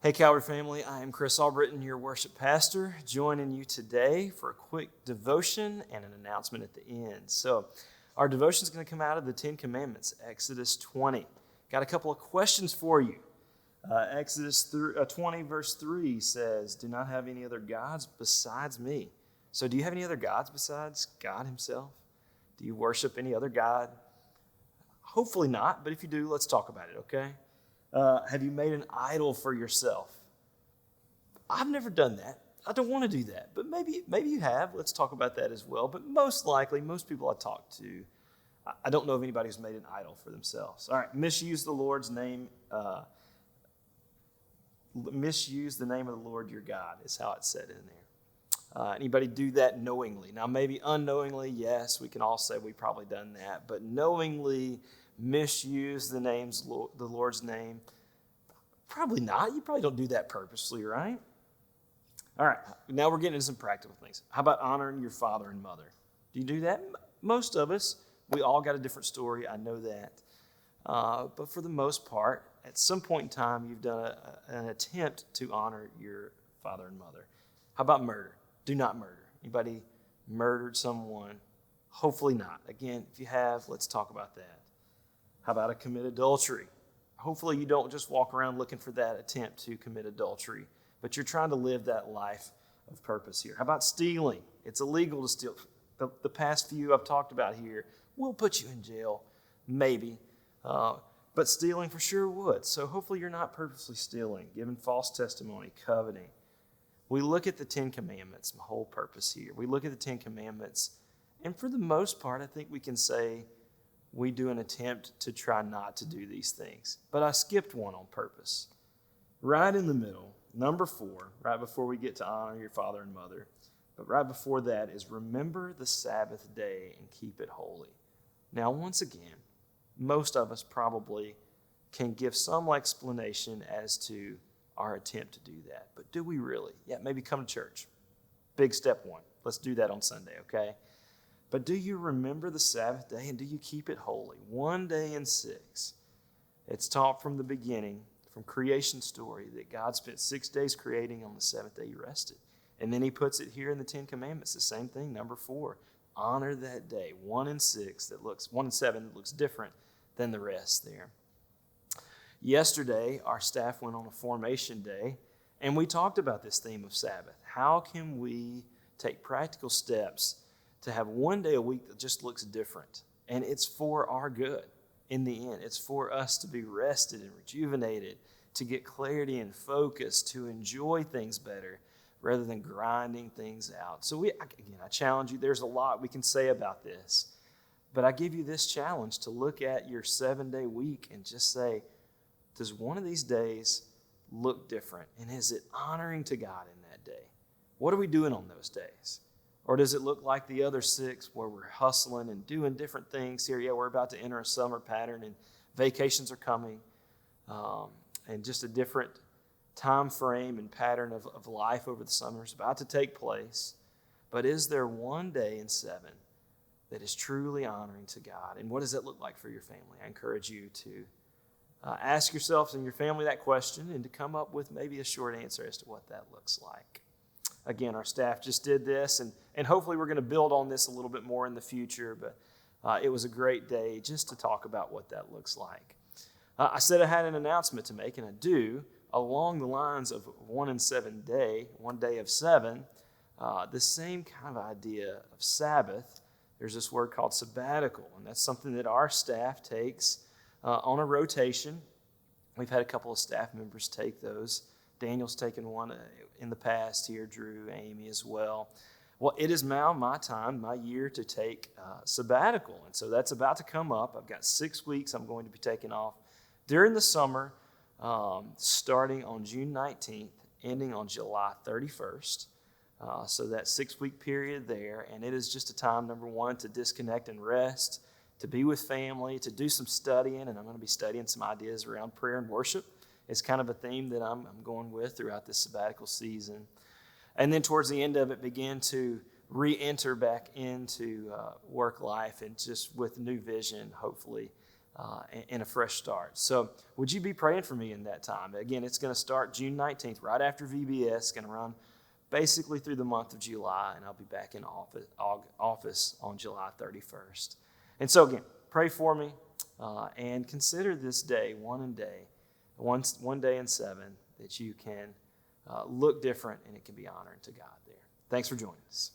Hey Calvary family, I am Chris Albritton, your worship pastor, joining you today for a quick devotion and an announcement at the end. So our devotion is going to come out of the Ten Commandments, Exodus 20. Got a couple of questions for you. Exodus 20 verse 3 says, "Do not have any other gods besides me." So do you have any other gods besides God himself? Do you worship any other God? Hopefully not, but if you do, let's talk about it, okay? Have you made an idol for yourself? I've never done that. I don't want to do that, but maybe you have. Let's talk about that as well. But most likely, most people I talk to, I don't know of anybody who's made an idol for themselves. All right, misuse the Lord's name. Misuse the name of the Lord your God is how it's said in there. Anybody do that knowingly? Now, maybe unknowingly, yes, we can all say we've probably done that, but knowingly misuse the Lord's name, probably not. You probably don't do that purposely, right? All right, now we're getting into some practical things. How about honoring your father and mother? Do you do that? Most of us, we all got a different story. I know that. But for the most part, at some point in time, you've done an attempt to honor your father and mother. How about murder? Do not murder. Anybody murdered someone? Hopefully not. Again, if you have, let's talk about that. How about a commit adultery? Hopefully you don't just walk around looking for that attempt to commit adultery, but you're trying to live that life of purpose here. How about stealing? It's illegal to steal. The past few I've talked about here will put you in jail, maybe, but stealing for sure would. So hopefully you're not purposely stealing, giving false testimony, coveting. We look at the Ten Commandments, my whole purpose here. We look at the Ten Commandments, and for the most part, I think we can say we do an attempt to try not to do these things. But I skipped one on purpose. Right in the middle, number 4, right before we get to honor your father and mother, but right before that is remember the Sabbath day and keep it holy. Now, once again, most of us probably can give some explanation as to our attempt to do that. But do we really? Yeah, maybe come to church. Big step 1. Let's do that on Sunday, okay? But do you remember the Sabbath day and do you keep it holy? 1 day in 6. It's taught from the beginning, from creation story, that God spent 6 days creating. On the 7th day he rested. And then he puts it here in the Ten Commandments, the same thing, number 4. Honor that day, 1 and 7 that looks different than the rest there. Yesterday, our staff went on a formation day, and we talked about this theme of Sabbath. How can we take practical steps to have 1 day a week that just looks different? And it's for our good in the end. It's for us to be rested and rejuvenated, to get clarity and focus, to enjoy things better rather than grinding things out. So I challenge you. There's a lot we can say about this, but I give you this challenge to look at your 7-day week and just say, does one of these days look different? And is it honoring to God in that day? What are we doing on those days? Or does it look like the other 6 where we're hustling and doing different things here? Yeah, we're about to enter a summer pattern and vacations are coming, and just a different time frame and pattern of life over the summer is about to take place. But is there 1 day in 7 that is truly honoring to God? And what does that look like for your family? I encourage you to ask yourselves and your family that question and to come up with maybe a short answer as to what that looks like. Again, our staff just did this, and hopefully we're going to build on this a little bit more in the future, but it was a great day just to talk about what that looks like. I said I had an announcement to make, and I do, along the lines of 1 and 7 day, 1 day of 7, the same kind of idea of Sabbath. There's this word called sabbatical, and that's something that our staff takes on a rotation. We've had a couple of staff members take those. Daniel's taken one in the past here, Drew, Amy as well. Well, it is now my time, my year to take sabbatical, and so that's about to come up. I've got 6 weeks I'm going to be taking off during the summer, starting on June 19th, ending on July 31st. So that 6-week period there, and it is just a time, number 1, to disconnect and rest, to be with family, to do some studying, and I'm going to be studying some ideas around prayer and worship. It's kind of a theme that I'm going with throughout this sabbatical season. And then towards the end of it, begin to re-enter back into work life and just with new vision, hopefully, and a fresh start. So would you be praying for me in that time? Again, it's going to start June 19th, right after VBS, going to run basically through the month of July, and I'll be back in office on July 31st. And so again, pray for me and consider this day, one day in 7, that you can look different and it can be honoring to God there. Thanks for joining us.